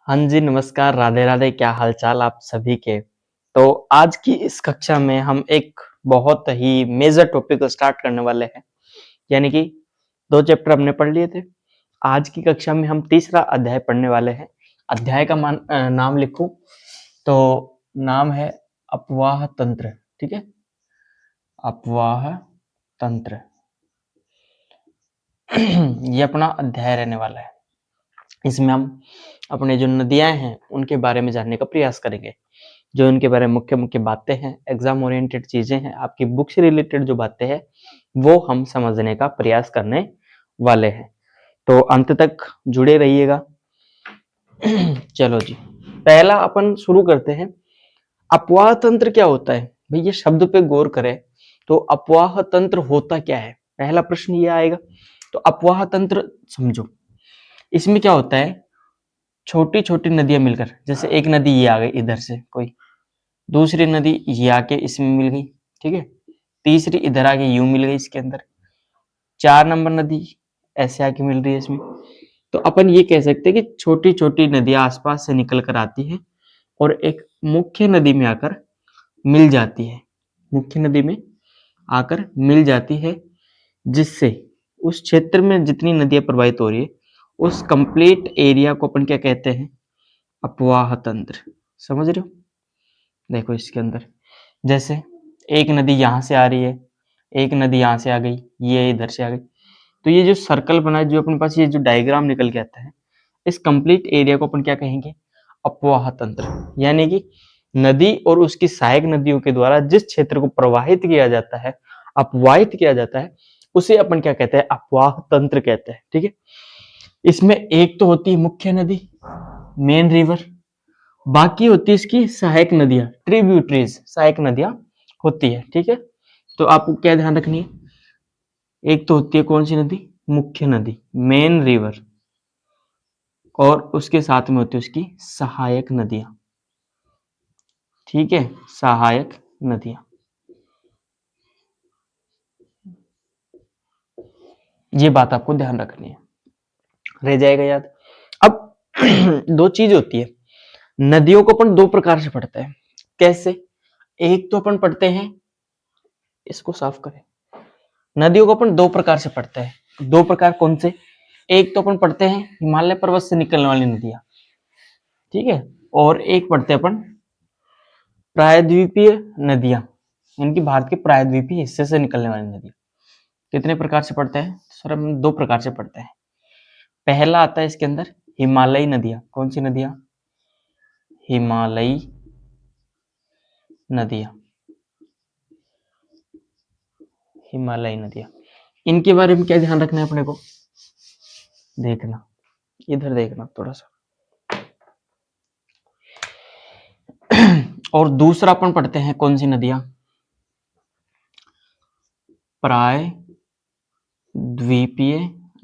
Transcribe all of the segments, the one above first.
हाँ जी, नमस्कार, राधे-राधे, क्या हाल-चाल आप सभी के? तो आज की इस कक्षा में हम एक बहुत ही मेजर टॉपिक को स्टार्ट करने वाले हैं, यानी कि 2 चैप्टर हमने पढ़ लिए थे। आज की कक्षा में हम तीसरा अध्याय पढ़ने वाले हैं। अध्याय का नाम लिखूँ तो नाम है अपवाह तंत्र, ठीक है? अपवाह तंत्र ये अपना अध्याय रहने वाला है। इसमें हम अपने जो नदियाँ हैं, उनके बारे में जानने का प्रयास करेंगे। जो इनके बारे में मुख्य-मुख्य बातें हैं, एग्ज़ाम ओरिएंटेड चीज़ें हैं, आपकी बुक से रिलेटेड जो बातें हैं, वो हम समझने का प्रयास करने वाले हैं। तो अंत तक जुड़े रहिएगा। चलो जी, पहला अपन शुरू करते हैं। अपवाह तंत्र क्या होता है? भई ये शब्द पे गौर करें, तो अपवाह तंत्र होता क्या है? पहला प्रश्न ये आएगा। तो अपवाह तंत्र समझो, इसमें क्या होता है, छोटी-छोटी नदियाँ मिलकर, जैसे एक नदी ये आ गई इधर से कोई, दूसरी नदी ये आके इसमें मिल गई, ठीक है? तीसरी इधर आके यूं मिल गई इसके अंदर, 4 नंबर नदी ऐसे आके मिल रही है इसमें। तो अपन ये कह सकते हैं कि छोटी-छोटी नदियाँ आसपास से निकल कर आती हैं और एक मुख्य नदी में आकर मिल जाती है। मुख्य नदी में आकर मिल जाती है, जिससे उस क्षेत्र में जितनी नदियाँ प्रवाहित हो रही है, उस कंप्लीट एरिया को अपन क्या कहते हैं? अपवाह तंत्र। समझ रहे हो? देखो इसके अंदर, जैसे एक नदी यहाँ से आ रही है, एक नदी यहाँ से आ गई, ये इधर से आ गई। तो ये जो सर्कल बना है, जो अपने पास ये जो डायग्राम निकल के आता है, इस कंप्लीट एरिया को अपन क्या कहेंगे? अपवाह तंत्र। यानी कि नदी और उसकी सहायक नदियों के द्वारा जिस क्षेत्र को प्रवाहित किया जाता है, अपवाहित किया जाता है, उसे अपन क्या कहते हैं? अपवाह तंत्र कहते हैं, ठीक है? इसमें एक तो होती है मुख्य नदी, मेन रिवर, बाकी होती है इसकी सहायक नदियां, ट्रिब्यूटरीज, सहायक नदियां होती है, ठीक है? तो आपको क्या ध्यान रखनी है? एक तो होती है कौन सी नदी? मुख्य नदी, मेन रिवर, और उसके साथ में होती है उसकी सहायक नदियां, ठीक है? सहायक नदियां, ये बात आपको ध्यान रखनी है, रह जाएगा याद। अब दो चीज होती है, नदियों को अपन दो प्रकार से पढ़ते हैं। कैसे? एक तो अपन पढ़ते हैं, इसको साफ करें, नदियों को अपन दो प्रकार से पढ़ते हैं। दो प्रकार कौन से? एक तो अपन पढ़ते हैं हिमालय पर्वत से निकलने वाली नदियां, ठीक है? और एक पढ़ते हैं अपन प्रायद्वीपीय नदियां, इनकी भारत के प्रायद्वीपीय हिस्से से निकलने वाली नदियां। कितने प्रकार से पढ़ते हैं सर? हम दो प्रकार से पढ़ते हैं। पहला आता है इसके अंदर हिमालयी नदियां। कौन सी नदियां? हिमालयी नदियां, हिमालयी नदियां। इनके बारे में क्या ध्यान रखना है अपने को? देखना, इधर देखना थोड़ा सा। और दूसरा अपन पढ़ते हैं कौन सी नदियां? प्रायद्वीपीय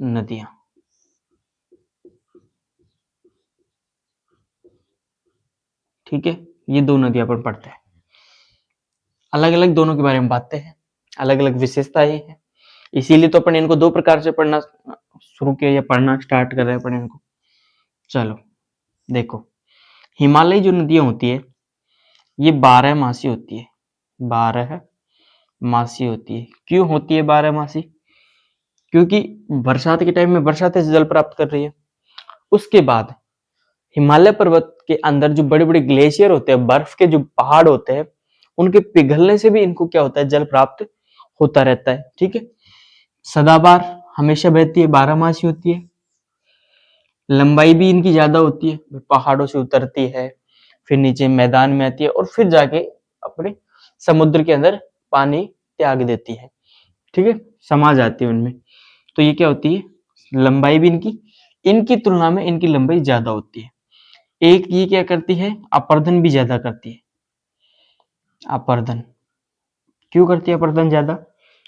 नदियां, ठीक है? ये दो नदियां अपन पढ़ते हैं। अलग अलग दोनों के बारे में बातें हैं, अलग अलग विशेषताएं हैं, इसीलिए तो अपन इनको दो प्रकार से पढ़ना शुरू किया या पढ़ना स्टार्ट कर रहे हैं अपन इनको। चलो देखो, हिमालय जो नदियां होती है, ये 12 मासी होती है। 12 मासी होती है। क्यों होती है 12 मासी? क्योंकि बरसात के टाइम में बरसात से जल प्राप्त कर रही है। उसके बाद हिमालय पर्वत के अंदर जो बड़े बड़े ग्लेशियर होते हैं, बर्फ के जो पहाड़ होते हैं, उनके पिघलने से भी इनको क्या होता है? जल प्राप्त होता रहता है, ठीक है? सदाबहार हमेशा बहती है, 12 मासी होती है। लंबाई भी इनकी ज्यादा होती है, पहाड़ों से उतरती है, फिर नीचे मैदान में आती है और फिर जाके अपने समुद्र के अंदर पानी त्याग देती है, ठीक है? समा जाती है उनमें। तो ये क्या होती है? लंबाई भी इनकी इनकी तुलना में इनकी लंबाई ज्यादा होती है। एक ये क्या करती है? अपर्दन भी ज्यादा करती है। अपर्दन क्यों करती है? अपर्दन ज्यादा,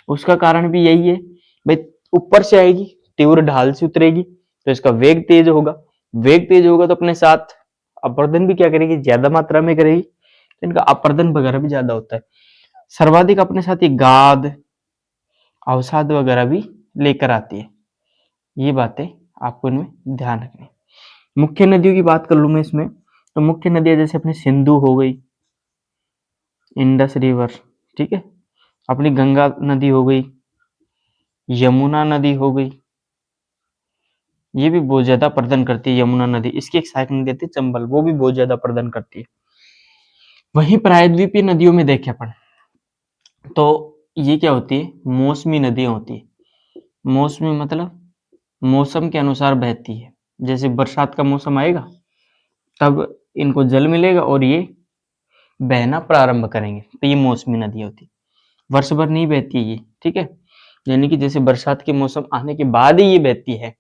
उसका कारण भी यही है भाई, ऊपर से आएगी, तीव्र ढाल से उतरेगी, तो इसका वेग तेज होगा। वेग तेज होगा तो अपने साथ अपर्दन भी क्या करेगी? ज्यादा मात्रा में करेगी, तो इनका अपर्दन वगैरह भी ज्यादा होता है। सर्वाधिक अपने साथ ये गाद, अवसाद वगैरह भी लेकर आती है। ये बातें आपको इनमें ध्यान रखनी है। मुख्य नदियों की बात कर लूँ मैं इसमें, तो मुख्य नदियाँ जैसे अपनी सिंधु हो गई, इंडस रिवर, ठीक है, अपनी गंगा नदी हो गई, यमुना नदी हो गई, ये भी बहुत ज्यादा प्रदान करती है यमुना नदी। इसकी एक सहायक नदी आती है चंबल, वो भी बहुत ज्यादा प्रदान करती है। वहीं प्रायद्वीपीय नदियों में देखें अपन, तो ये क्या होती है, मौसमी नदियां होती है। मौसमी मतलब मौसम के अनुसार बहती है। जैसे बरसात का मौसम आएगा तब इनको जल मिलेगा और ये बहना प्रारंभ करेंगे, तो ये मौसमी नदी होती है। वर्ष भर नहीं बहती ये, ठीक है, यानी कि जैसे बरसात के मौसम आने के बाद ही ये बहती है।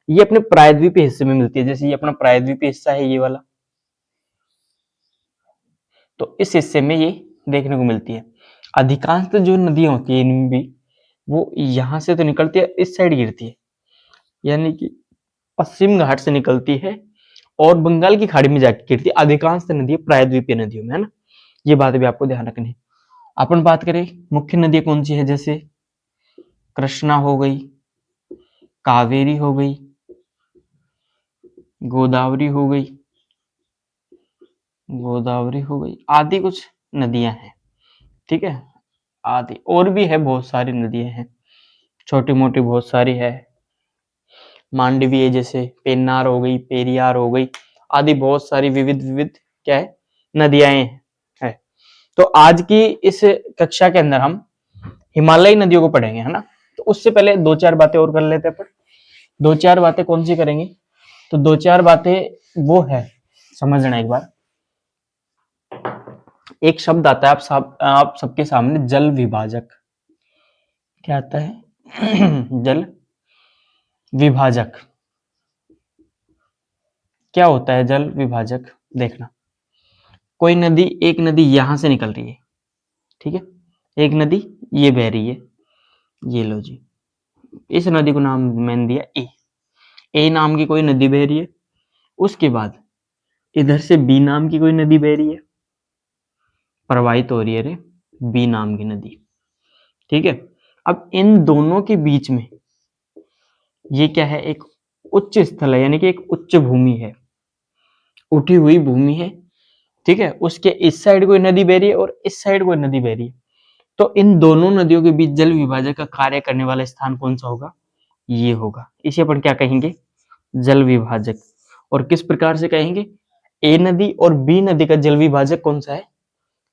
ये अपने प्रायद्वीपीय हिस्से में मिलती है, जैसे ये अपना प्रायद्वीपीय हिस्सा है ये वाला, तो इस हिस्से में ये देखने को मिलती है। अधिकांश जो नदियां होती है इनमें भी, वो यहाँ से तो निकलती है, इस साइड गिरती है, यानी कि पश्चिम घाट से निकलती है और बंगाल की खाड़ी में जाकर गिरती है। अधिकांश नदियां प्रायद्वीपीय नदियों में, है ना, ये बात भी आपको ध्यान रखनी है। अपन बात करें मुख्य नदियां कौन सी है, जैसे कृष्णा हो गई, कावेरी हो गई, गोदावरी हो गई, गोदावरी हो गई, आदि कुछ नदियां हैं, ठीक है, आदि और भी है, बहुत सारी नदियां हैं, छोटी मोटी बहुत सारी है, मांडवी है, जैसे पेन्नार हो गई, पेरियार हो गई, आदि बहुत सारी विविध विविध क्या है नदियां हैं। तो आज की इस कक्षा के अंदर हम हिमालयी नदियों को पढ़ेंगे, है ना। तो उससे पहले दो चार बातें और कर लेते हैं अपन। दो चार बातें कौन सी करेंगे, तो दो चार बातें वो है, समझना एक बार। एक शब्द आता है आप सबके सामने, जल विभाजक। क्या आता है जल विभाजक। क्या होता है जल विभाजक, देखना। कोई नदी, एक नदी यहां से निकल रही है, ठीक है, एक नदी ये बह रही है, ये लो जी, इस नदी को नाम मैंने दिया ए। ए नाम की कोई नदी बह रही है, उसके बाद इधर से बी नाम की कोई नदी बह रही है, प्रवाहित हो रही है रे, बी नाम की नदी, ठीक है। अब इन दोनों के बीच में ये क्या है, एक उच्च स्थल है, यानी कि एक उच्च भूमि है, उठी हुई भूमि है, ठीक है। उसके इस साइड कोई नदी बह रही है और इस साइड कोई नदी बह रही है, तो इन दोनों नदियों के बीच जल विभाजक का कार्य करने वाला स्थान कौन सा होगा, ये होगा। इसे अपन क्या कहेंगे, जल विभाजक। और किस प्रकार से कहेंगे, ए नदी और बी नदी का जल विभाजक कौन सा है,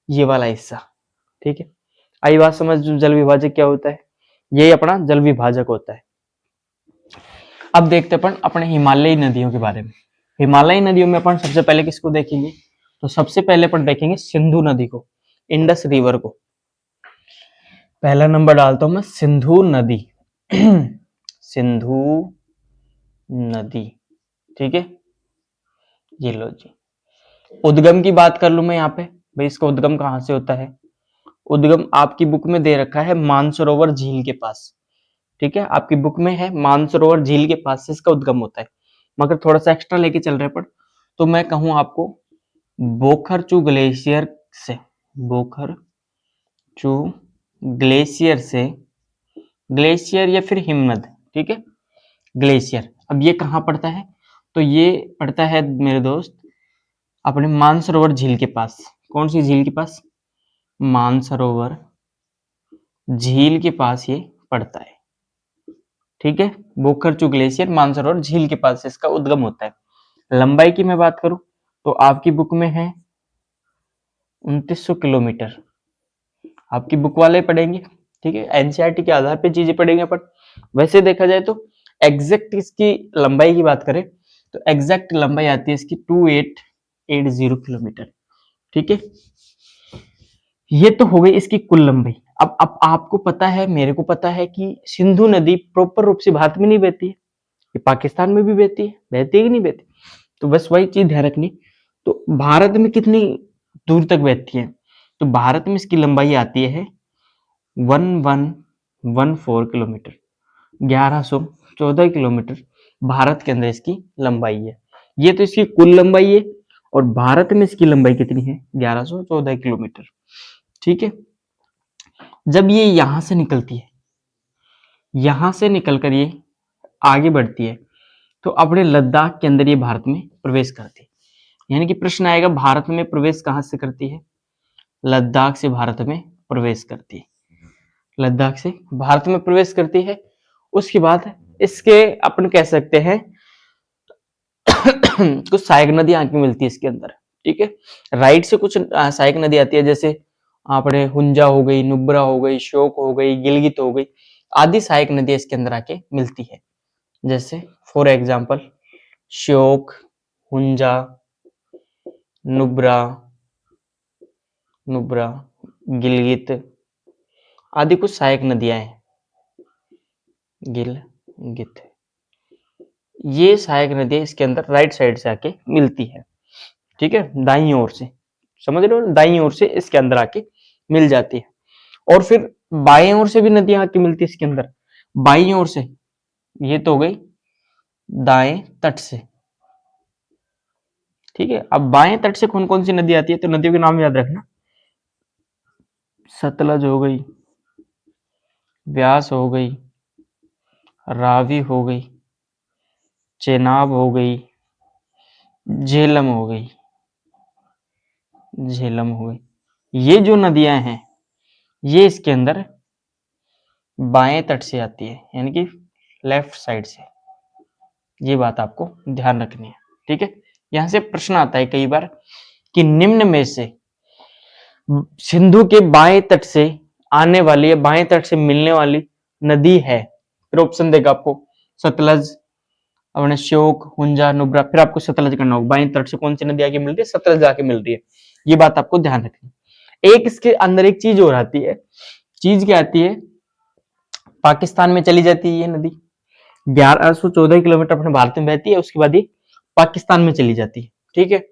ये वाला हिस्सा, ठीक है। आई बात समझ, जल विभाजक क्या होता है, यही अपना जल विभाजक होता है। अब देखते अपन अपने हिमालयी नदियों के बारे में। हिमालयी नदियों में अपन सबसे पहले किसको देखेंगे, तो सबसे पहले अपन देखेंगे सिंधु नदी को, इंडस रिवर को। पहला नंबर डालता हूं मैं, सिंधु नदी सिंधु नदी, ठीक है, ये लो जी। उद्गम की बात कर लूं मैं यहाँ पे, भाई इसका उद्गम कहाँ से होता है, उद्गम आपकी बुक में दे रखा है मानसरोवर झील के पास, ठीक है, आपकी बुक में है मानसरोवर झील के पास से इसका उद्गम होता है। मगर थोड़ा सा एक्स्ट्रा लेके चल रहे पर, तो मैं कहूं आपको बोखरचू ग्लेशियर से, बोखरचू ग्लेशियर से, ग्लेशियर या फिर हिमनद, ठीक है, ग्लेशियर। अब ये कहाँ पड़ता है, तो ये पड़ता है मेरे दोस्त अपने मानसरोवर झील के पास। कौन सी झील के पास, मानसरोवर झील के पास ये पड़ता है, ठीक है। बोखरचू ग्लेशियर मानसरोवर झील के पास इसका उद्गम होता है। लंबाई की मैं बात करूं तो आपकी बुक में है 2900 किलोमीटर, आपकी बुक वाले पढ़ेंगे, ठीक है, एनसीईआरटी के आधार पे चीजें पढ़ेंगे अपन। वैसे देखा जाए तो एग्जैक्ट इसकी लंबाई की बात करें तो एग्जैक्ट लंबाई आती है इसकी 2880 किलोमीटर, ठीक है। ये तो हो गई इसकी कुल लंबाई। अब आपको पता है, मेरे को पता है कि सिंधु नदी प्रॉपर रूप से भारत में नहीं बहती है, ये पाकिस्तान में भी बहती है कि नहीं बहती, तो बस वही चीज ध्यान रखनी। तो भारत में कितनी दूर तक बहती है, तो भारत में इसकी लंबाई आती है 1114 किलोमीटर, 1114 किलोमीटर भारत के अंदर इसकी लंबाई है। ये तो इसकी कुल लंबाई है, और भारत में इसकी लंबाई कितनी है, 1114 किलोमीटर, ठीक है। जब ये यहां से निकलती है, यहां से निकलकर ये आगे बढ़ती है, तो अपने लद्दाख के अंदर ये भारत में प्रवेश करती है। यानी कि प्रश्न आएगा भारत में प्रवेश कहाँ से करती है? लद्दाख से भारत में प्रवेश करती है। लद्दाख से भारत में प्रवेश करती है। उसके बाद इसके अपन कह सकते हैं कुछ सहायक नदी आके मिलती है इसके अंदर, ठीक है। राइट से कुछ सहायक नदी आती है, जैसे अपने हुंजा हो गई, नुब्रा हो गई, श्योक हो गई, गिलगित हो गई, आदि सहायक नदियां इसके अंदर आके मिलती है। जैसे फॉर एग्जाम्पल श्योक, हुंजा, नुब्रा नुब्रा गिलगित आदि कुछ सहायक नदियां हैं। गिलगित, ये सहायक नदियां इसके अंदर राइट साइड से आके मिलती है, ठीक है, दाईं ओर से, समझ रहे हो, दाईं ओर से इसके अंदर आके मिल जाती है। और फिर बाएं ओर से भी नदियां आके मिलती है इसके अंदर। बाईं ओर से ये तो हो गई दाएं तट से, ठीक है। अब बाएं तट से कौन कौन सी नदी आती है, तो नदियों के नाम याद रखना। सतलज हो गई, ब्यास हो गई, रावी हो गई, चेनाब हो गई, झेलम हो गई, झेलम हो गई। ये जो नदियां हैं ये इसके अंदर बाएं तट से आती है, यानी कि लेफ्ट साइड से। ये बात आपको ध्यान रखनी है, ठीक है। यहां से प्रश्न आता है कई बार कि निम्न में से सिंधु के बाएं तट से आने वाली या बाएं तट से मिलने वाली नदी है, फिर ऑप्शन देगा आपको सतलज, अपने श्योक, हुंजा, नुब्रा, फिर आपको सतलज करना होगा। बाएं तट से कौन सी नदी आके मिल रही है? सतलज आके मिल रही है। ये बात आपको ध्यान रखनी है। एक इसके अंदर एक चीज और आती है, चीज क्या आती है, पाकिस्तान में चली जाती है ये नदी, 1114 किलोमीटर अपने भारत में बहती है, उसके बाद ये पाकिस्तान में चली जाती है, ठीक है।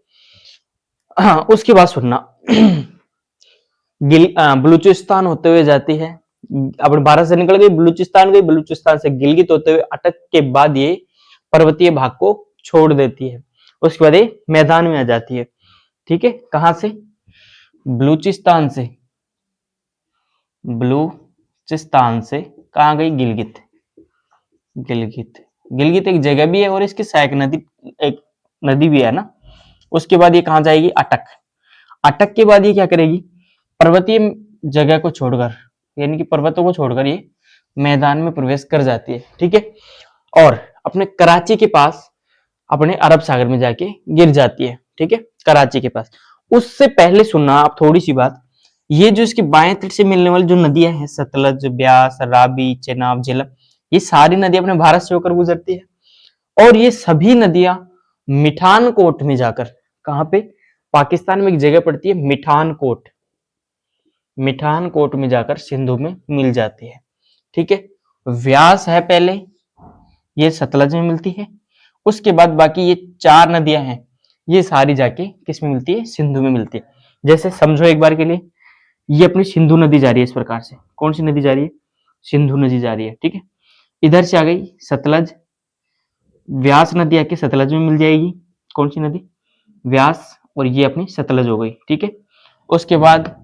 हाँ, उसके बाद सुनना बलूचिस्तान होते हुए जाती है, अपने भारत से निकल गई, बलूचिस्तान गई, बलूचिस्तान से गिलगित होते हुए अटक के बाद ये पर्वतीय भाग को छोड़ देती है। उसके बाद ये मैदान में आ जाती है, ठीक है। कहां से? बलूचिस्तान से, बलूचिस्तान से कहां गई? गिलगित। गिलगित, गिलगित एक जगह भी है और इसकी सहायक नदी एक नदी भी है ना। उसके बाद ये कहां जाएगी? अटक। अटक के बाद ये क्या करेगी? पर्वतीय जगह को छोड़कर, यानी कि पर्वतों को छोड़कर ये मैदान में प्रवेश कर जाती है, ठीक है। और अपने कराची के पास अपने अरब सागर में जाके गिर जाती है, ठीक है, कराची के पास। उससे पहले सुनना आप थोड़ी सी बात, ये जो इसके बाएं तट से मिलने वाली जो नदियां हैं, सतलज, ब्यास, रावी, चेनाब, झेलम, ये सारी नदियां अपने भारत से होकर गुजरती है। और ये सभी नदियां मिठानकोट में जाकर, कहां पे? पाकिस्तान में एक जगह पड़ती है मिठानकोट, मिठानकोट में जाकर सिंधु में मिल जाती है, ठीक है। व्यास है पहले, ये सतलज में मिलती है। उसके बाद बाकी ये 4 नदियां हैं, ये सारी जाके किस में मिलती है? सिंधु में मिलती है। जैसे समझो एक बार के लिए, ये अपनी सिंधु नदी जा रही है इस प्रकार से। कौन सी नदी जा रही है? सिंधु नदी जा रही है, ठीक है। इधर से आ गई सतलज, व्यास नदी आके सतलज में मिल जाएगी। कौन सी नदी? व्यास, और ये अपनी सतलज हो गई, ठीक है। उसके बाद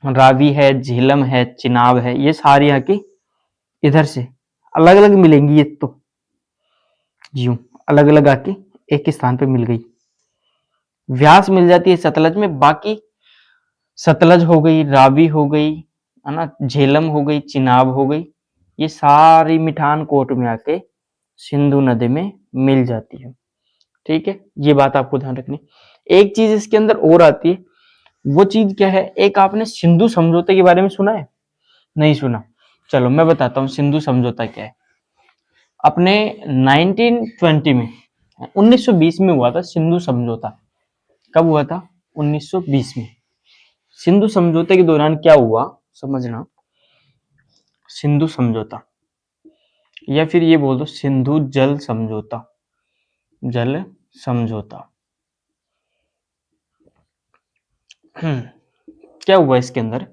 रावी है, झेलम है, चिनाब है, ये सारी आके इधर से अलग अलग मिलेंगी, ये तो यूं अलग अलग आके एक ही स्थान पे मिल गई। व्यास मिल जाती है सतलज में, बाकी सतलज हो गई, रावी हो गई, है ना, झेलम हो गई, चिनाब हो गई, ये सारी मिठानकोट में आके सिंधु नदी में मिल जाती है, ठीक है। ये बात आपको ध्यान रखनी। एक चीज इसके अंदर और आती है, वो चीज क्या है? एक आपने सिंधु समझौते के बारे में सुना है? नहीं सुना? चलो मैं बताता हूँ सिंधु समझौता क्या है। अपने 1920 में, 1920 में हुआ था सिंधु समझौता। कब हुआ था? 1920 में। सिंधु समझौते के दौरान क्या हुआ समझना, सिंधु समझौता, या फिर ये बोल दो सिंधु जल समझौता, जल समझौता। क्या हुआ इसके अंदर?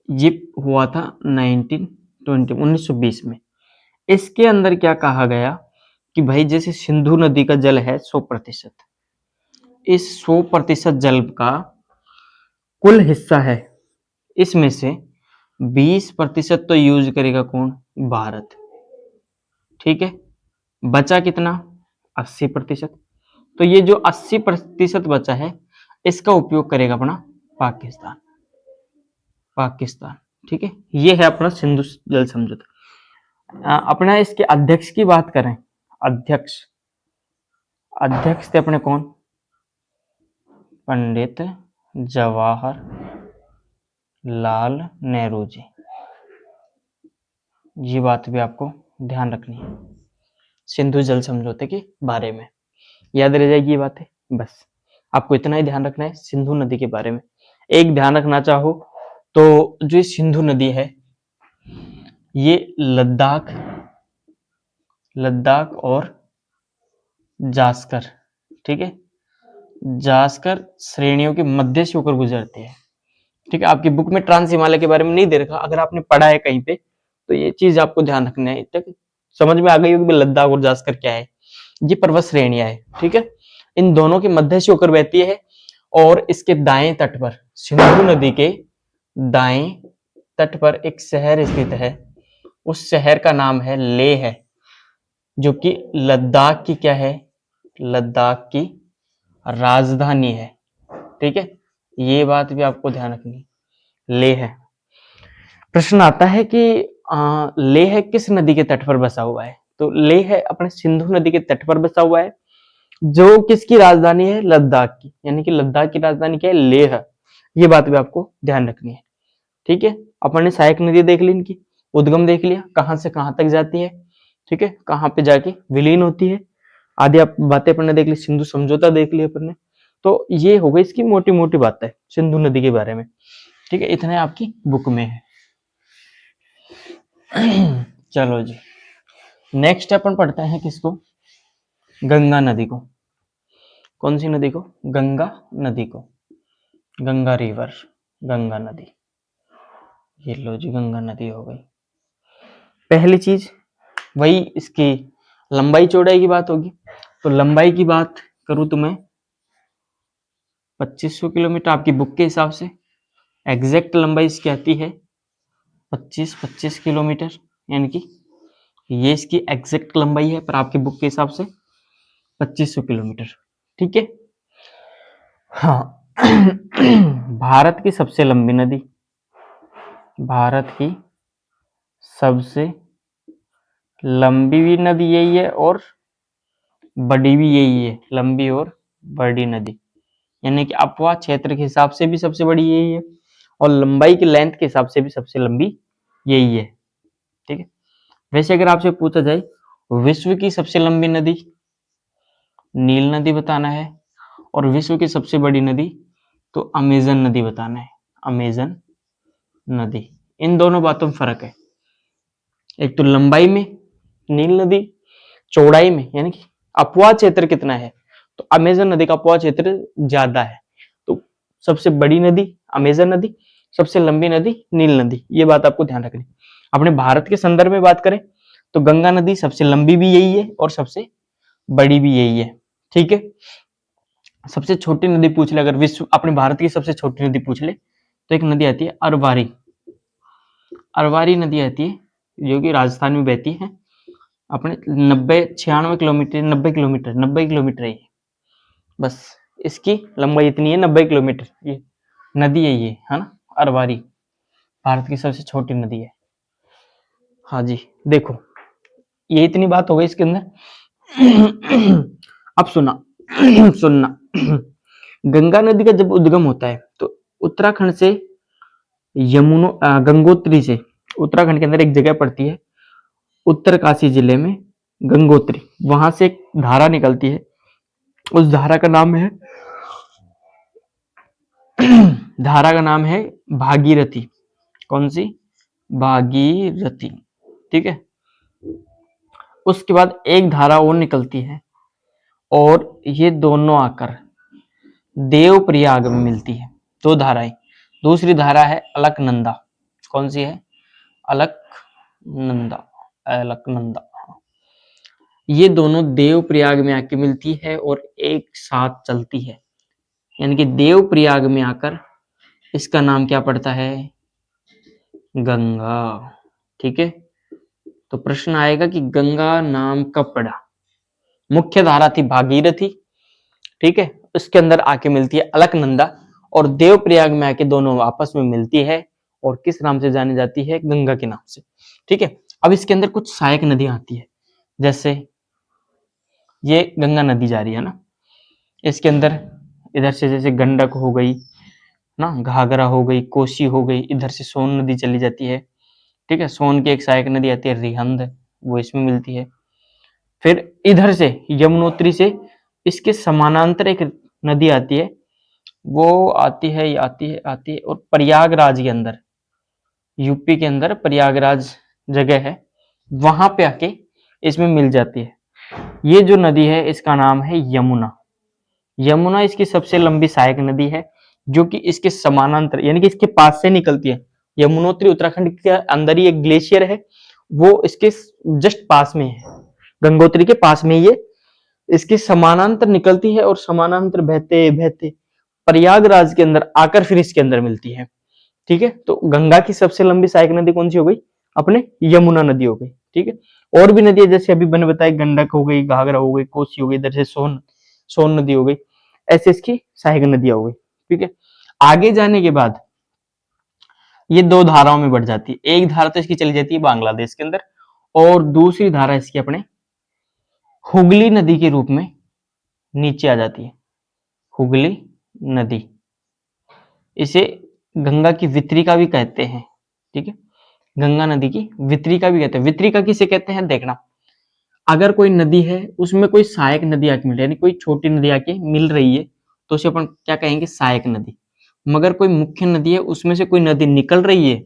ये हुआ था 1920 में। इसके अंदर क्या कहा गया कि भाई जैसे सिंधु नदी का जल है 100%, इस 100% जल का कुल हिस्सा है, इसमें से 20% तो यूज करेगा कौन? भारत, ठीक है, बचा कितना? 80%। तो ये जो 80% बचा है, इसका उपयोग करेगा अपना पाकिस्तान। पाकिस्तान, ठीक है, ये है अपना सिंधु जल समझौता। अपना इसके अध्यक्ष की बात करें, अध्यक्ष अध्यक्ष थे अपने कौन? पंडित जवाहर लाल नेहरू जी। ये बात भी आपको ध्यान रखनी है सिंधु जल समझौते के बारे में, याद रह जाएगी ये बातें। बस आपको इतना ही ध्यान रखना है सिंधु नदी के बारे में। एक ध्यान रखना चाहो तो जो ये सिंधु नदी है, ये लद्दाख लद्दाख और जास्कर, ठीक है, जास्कर श्रेणियों के मध्य से होकर गुजरते हैं। ठीक है, आपकी बुक में ट्रांस हिमालय के बारे में नहीं दे रखा, अगर आपने पढ़ा है कहीं पे तो ये चीज आपको ध्यान रखना है। तक समझ में आ गई होगी लद्दाख और जास्कर क्या है। ये पर्वत श्रेणियां है, ठीक है, इन दोनों के मध्य से होकर बहती है और इसके दाएं तट पर, सिंधु नदी के दाएं तट पर एक शहर स्थित है। उस शहर का नाम है लेह है, जो कि लद्दाख की क्या है? लद्दाख की राजधानी है। ठीक है, ये बात भी आपको ध्यान रखनी है। लेह है। प्रश्न आता है कि लेह किस नदी के तट पर बसा हुआ है? तो लेह अपने सिंधु नदी के तट पर बसा हुआ है, जो किसकी राजधानी है? लद्दाख की, यानी कि लद्दाख की राजधानी क्या है? लेह। ये बात भी आपको ध्यान रखनी है। ठीक है, अपन ने सहायक नदी देख ली, इनकी उद्गम देख लिया, कहां से कहां तक जाती है, ठीक है, कहां पे जाके विलीन होती है, आदि आप बातें अपन ने देख ली। सिंधु समझौता देख लिया अपन ने। तो ये हो गई इसकी मोटी मोटी बातें सिंधु नदी के बारे में। ठीक है, इतने आपकी बुक में है। चलो जी, नेक्स्ट अपन पढ़ते हैं किसको? गंगा नदी को। कौन सी नदी को? गंगा नदी को। गंगा रिवर, गंगा नदी। ये लो जी, गंगा नदी हो गई। पहली चीज वही इसकी लंबाई चौड़ाई की बात होगी। तो लंबाई की बात करूं तो मैं 2500 किलोमीटर आपकी बुक के हिसाब से। एग्जैक्ट लंबाई इसकी आती है 25 किलोमीटर, यानी कि ये इसकी एग्जैक्ट लंबाई है, पर आपकी बुक के हिसाब से 2500 किलोमीटर। ठीक है, हाँ। भारत की सबसे लंबी नदी, भारत की सबसे लंबी भी नदी यही है और बड़ी भी यही है, लंबी और बड़ी नदी, यानी कि अपवा क्षेत्र के हिसाब से भी सबसे बड़ी यही है और लंबाई की लेंथ के हिसाब से भी सबसे लंबी यही है। ठीक है, वैसे अगर आपसे पूछा जाए विश्व की सबसे लंबी नदी, नील नदी बताना है, और विश्व की सबसे बड़ी नदी तो अमेजन नदी बताना है। अमेजन नदी, इन दोनों बातों में फर्क है। एक तो लंबाई में नील नदी, चौड़ाई में यानी कि अपवा क्षेत्र कितना है, तो अमेजन नदी का अपवा क्षेत्र ज्यादा है। तो सबसे बड़ी नदी अमेजन नदी, सबसे लंबी नदी नील नदी, ये बात आपको ध्यान रखनी। अपने भारत के संदर्भ में बात करें तो गंगा नदी सबसे लंबी भी यही है और सबसे बड़ी भी यही है। ठीक है, सबसे छोटी नदी पूछ ले, अगर विश्व अपने भारत की सबसे छोटी नदी पूछ ले तो एक नदी आती है अरवारी। अरवारी नदी आती है जो कि राजस्थान में बहती है, अपने 90 किलोमीटर है। बस इसकी लंबाई इतनी है 90 किलोमीटर, ये नदी है, ये है ना अरवारी, भारत की सबसे छोटी नदी है। हाँ जी, देखो ये इतनी बात हो गई इसके अंदर। अब सुनना गंगा नदी का जब उद्गम होता है तो उत्तराखंड से गंगोत्री से, उत्तराखंड के अंदर एक जगह पड़ती है उत्तरकाशी जिले में गंगोत्री, वहां से एक धारा निकलती है, उस धारा का नाम है धारा का नाम है भागीरथी। कौन सी? भागीरथी। ठीक है, उसके बाद एक धारा और निकलती है और ये दोनों आकर देवप्रयाग में मिलती है। दो धाराएं, दूसरी धारा है अलकनंदा। कौन सी है? अलकनंदा, अलकनंदा। ये दोनों देवप्रयाग में आके मिलती है और एक साथ चलती है, यानी कि देवप्रयाग में आकर इसका नाम क्या पड़ता है? गंगा। ठीक है, तो प्रश्न आएगा कि गंगा नाम कब पड़ा। मुख्य धारा थी भागीरथी, ठीक है, उसके अंदर आके मिलती है अलकनंदा, और देवप्रयाग में आके दोनों आपस में मिलती है और किस नाम से जानी जाती है, गंगा के नाम से, ठीक है। अब इसके अंदर कुछ सहायक नदियां आती है, जैसे ये गंगा नदी जा रही है ना, इसके अंदर इधर से जैसे गंडक हो गई ना, घाघरा हो गई, कोसी हो गई, इधर से सोन नदी चली जाती है, ठीक है। सोन की एक सहायक नदी आती है रिहंद, वो इसमें मिलती है। फिर इधर से यमुनोत्री से इसके समानांतर एक नदी आती है, वो आती है और प्रयागराज के अंदर, यूपी के अंदर प्रयागराज जगह है, वहां पे आके इसमें मिल जाती है। ये जो नदी है इसका नाम है यमुना। यमुना इसकी सबसे लंबी सहायक नदी है, जो कि इसके समानांतर यानी कि इसके पास से निकलती है। यमुनोत्री उत्तराखंड के अंदर ही एक ग्लेशियर है, वो इसके जस्ट पास में है, गंगोत्री के पास में ये इसके समानांतर निकलती है और समानांतर बहते बहते प्रयागराज के अंदर आकर फिर इसके अंदर मिलती है, ठीक है। तो गंगा की सबसे लंबी सहायक नदी कौन सी हो गई, अपने यमुना नदी हो गई, ठीक है। और भी नदी है, जैसे अभी मैंने बताया गंडक हो गई, घाघरा हो गई, कोसी हो गई, इधर से सोन नदी हो गई, ऐसे इसकी सहायक नदियां हो गई, ठीक है। आगे जाने के बाद ये दो धाराओं में बढ़ जाती है, एक धारा तो इसकी चली जाती है बांग्लादेश के अंदर, और दूसरी धारा इसकी अपने हुगली नदी के रूप में नीचे आ जाती है, हुगली नदी। इसे गंगा की वितरिका भी कहते हैं, ठीक है, गंगा नदी की वितरिका भी कहते हैं। वितरिका किसे कहते हैं, देखना, अगर कोई नदी है उसमें कोई सहायक नदी आके मिल रही है, यानी कोई छोटी नदी आके मिल रही है, तो उसे अपन क्या कहेंगे, सहायक नदी। मगर कोई मुख्य नदी है उसमें से कोई नदी निकल रही है,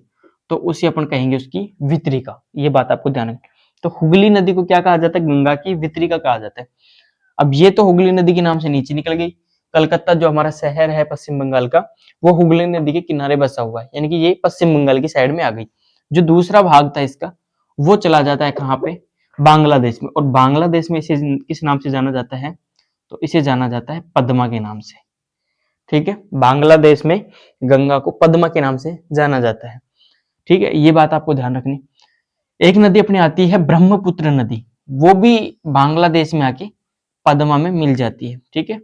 तो उसे अपन कहेंगे उसकी वितरिका। ये बात आपको ध्यान रखनी। तो हुगली नदी को क्या कहा जाता है, गंगा की वितरिका कहा जाता है। अब ये तो हुगली नदी के नाम से नीचे निकल गई। कलकत्ता जो हमारा शहर है पश्चिम बंगाल का, वो हुगली नदी के किनारे बसा हुआ है, यानी कि ये पश्चिम बंगाल की साइड में आ गई। जो दूसरा भाग था इसका, वो चला जाता है कहाँ पे, बांग्लादेश में। और बांग्लादेश में इसे किस नाम से जाना जाता है, तो इसे जाना जाता है पद्मा के नाम से, ठीक है। बांग्लादेश में गंगा को पद्मा के नाम से जाना जाता है, ठीक है। ये बात आपको ध्यान रखनी। एक नदी अपनी आती है ब्रह्मपुत्र नदी, वो भी बांग्लादेश में आके पद्मा में मिल जाती है, ठीक है।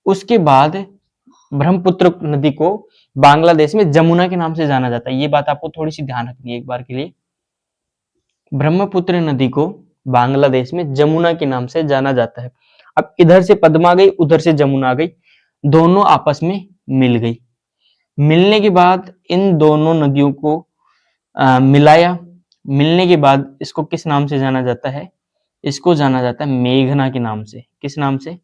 उसके बाद ब्रह्मपुत्र नदी को बांग्लादेश में जमुना के नाम से जाना जाता है। ये बात आपको थोड़ी सी ध्यान रखनी है एक बार के लिए। ब्रह्मपुत्र नदी को बांग्लादेश में जमुना के नाम से जाना जाता है। अब इधर से पद्मा गई, उधर से जमुना आ गई, दोनों आपस में मिल गई। मिलने के बाद इन दोनों नदियों को मिलाया। मिलने के बाद इसको किस नाम से जाना जाता है, इसको जाना जाता है मेघना के नाम से। किस नाम से,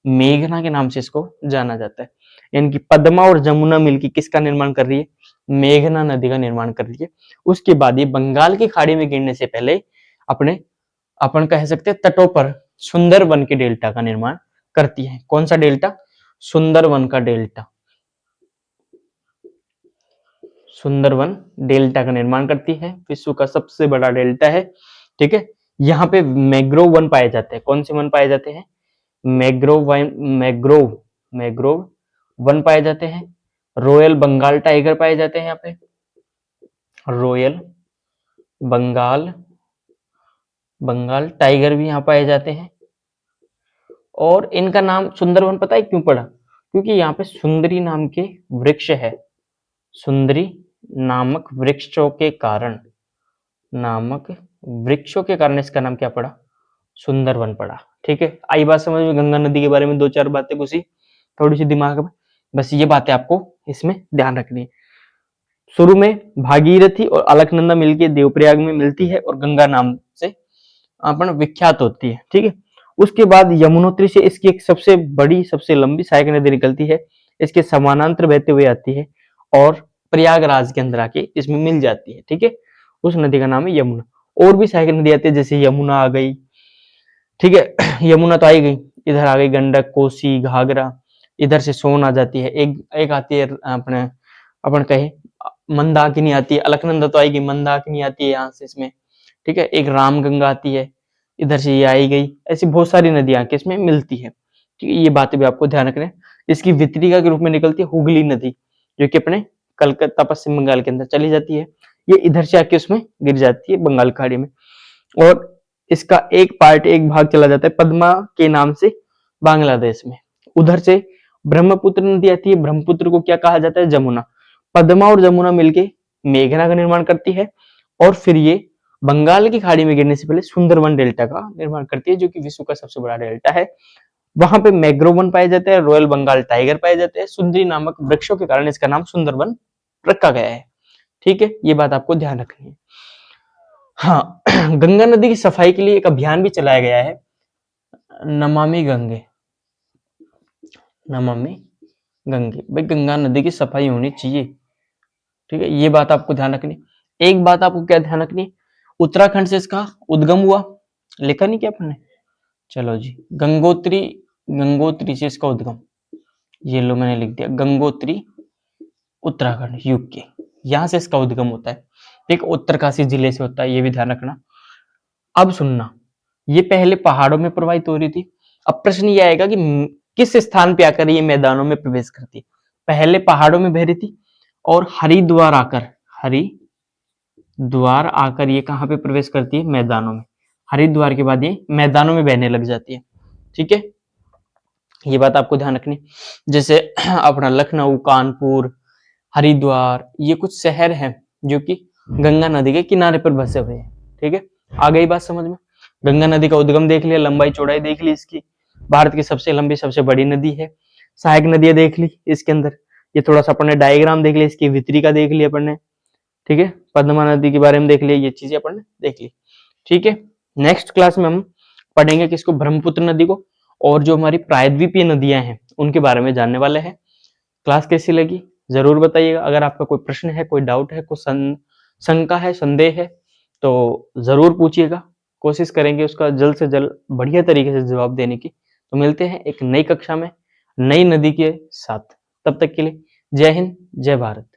मेघना के नाम से इसको जाना जाता है। यानी कि पद्मा और जमुना मिलकर किसका निर्माण कर रही है, मेघना नदी का निर्माण कर रही है। उसके बाद ये बंगाल की खाड़ी में गिरने से पहले अपने अपन कह सकते हैं तटों पर सुंदरवन के डेल्टा का निर्माण करती है। कौन सा डेल्टा, सुंदरवन का डेल्टा, सुंदरवन डेल्टा का निर्माण करती है। विश्व का सबसे बड़ा डेल्टा है, ठीक है। यहाँ पे मैग्रोव वन पाए जाते हैं। कौन से वन पाए जाते हैं, मैग्रोव वन पाए जाते हैं। रॉयल बंगाल टाइगर पाए जाते हैं यहाँ पे, रॉयल बंगाल टाइगर भी यहाँ पाए जाते हैं। और इनका नाम सुंदरवन पता है क्यों पड़ा, क्योंकि यहाँ पे सुंदरी नाम के वृक्ष है। सुंदरी नामक वृक्षों के कारण, इसका नाम क्या पड़ा, सुंदरवन पड़ा, ठीक है। आई बात समझ में, गंगा नदी के बारे में दो चार बातें घुसी थोड़ी सी दिमाग में, बस ये बातें आपको इसमें ध्यान रखनी है। शुरू में भागीरथी और अलकनंदा मिलकर देवप्रयाग में मिलती है और गंगा नाम से अपन विख्यात होती है, ठीक है। उसके बाद यमुनोत्री से इसकी एक सबसे बड़ी सबसे लंबी सहायक नदी निकलती है, इसके समानांतर बहते हुए आती है और प्रयागराज के अंदर आके इसमें मिल जाती है, ठीक है। उस नदी का नाम है यमुना। और भी सहायक नदी आती है, जैसे यमुना आ गई, ठीक है। यमुना तो आई गई, इधर आ गई गंडक, कोसी, घाघरा, इधर से सोन आ जाती है। एक आती है अपने अपन कहे मंदाकिनी आती है। अलकनंदा तो आएगी, मंदाकिनी आती है यहाँ से इसमें, ठीक है। एक रामगंगा आती है, इधर से ये आई गई। ऐसी बहुत सारी नदियां आके इसमें मिलती है, ठीक है। ये बातें भी आपको ध्यान रखना है। इसकी वितरिका के रूप में निकलती है हुगली नदी, जो कि अपने कलकत्ता पश्चिम बंगाल के अंदर चली जाती है। ये इधर से आके उसमें गिर जाती है बंगाल खाड़ी में। और इसका एक पार्ट, एक भाग चला जाता है पद्मा के नाम से बांग्लादेश में। उधर से ब्रह्मपुत्र नदी आती है, ब्रह्मपुत्र को क्या कहा जाता है, जमुना। पद्मा और जमुना मिलके मेघना का निर्माण करती है और फिर ये बंगाल की खाड़ी में गिरने से पहले सुंदरवन डेल्टा का निर्माण करती है, जो कि विश्व का सबसे बड़ा डेल्टा है। वहां पे मैग्रोव वन पाए जाते हैं, रॉयल बंगाल टाइगर पाए जाते हैं, सुंदरी नामक वृक्षों के कारण इसका नाम सुंदरवन रखा गया है। ठीक है, ये बात आपको ध्यान रखनी है। हाँ, गंगा नदी की सफाई के लिए एक अभियान भी चलाया गया है, नमामि गंगे। नमामि गंगे, भाई गंगा नदी की सफाई होनी चाहिए। ठीक है, ये बात आपको ध्यान रखनी। एक बात आपको क्या ध्यान रखनी, उत्तराखंड से इसका उद्गम हुआ, लिखा नहीं क्या आपने, चलो जी, गंगोत्री, गंगोत्री से इसका उद्गम, ये लो मैंने लिख दिया, गंगोत्री उत्तराखंड यूके, यहां से इसका उद्गम होता है। एक उत्तरकाशी जिले से होता है, ये भी ध्यान रखना। अब सुनना, ये पहले पहाड़ों में प्रवाहित हो रही थी। अब प्रश्न ये आएगा कि किस स्थान पे आकर ये मैदानों में प्रवेश करती है। पहले पहाड़ों में बह रही थी और हरिद्वार आकर ये कहाँ पे प्रवेश करती है, मैदानों में। हरिद्वार के बाद ये मैदानों में बहने लग जाती है। ठीक है, ये बात आपको ध्यान रखनी। जैसे अपना लखनऊ, कानपुर, हरिद्वार, ये कुछ शहर हैं जो कि गंगा नदी के किनारे पर बसे हुए हैं। ठीक है, आ गई बात समझ में। गंगा नदी का उद्गम देख लिया, लंबाई चौड़ाई देख ली इसकी, भारत की सबसे लंबी सबसे बड़ी नदी है। सहायक नदियां देख ली इसके अंदर, ये थोड़ा सा अपन ने डायग्राम देख लिया, इसकी वितरी का देख लिया अपन ने। ठीक है, पद्मा नदी के बारे में देख लिया, ये चीजें अपन ने देख ली। ठीक है, नेक्स्ट क्लास में हम पढ़ेंगे किसको, ब्रह्मपुत्र नदी को, और जो हमारी प्रायद्वीपीय नदियां हैं उनके बारे में जानने वाले हैं। क्लास कैसी लगी जरूर बताइएगा। अगर आपका कोई प्रश्न है, कोई डाउट है, कोई शंका है, संदेह है, तो जरूर पूछिएगा। कोशिश करेंगे उसका जल्द से जल्द बढ़िया तरीके से जवाब देने की। तो मिलते हैं एक नई कक्षा में नई नदी के साथ। तब तक के लिए जय हिंद, जय भारत।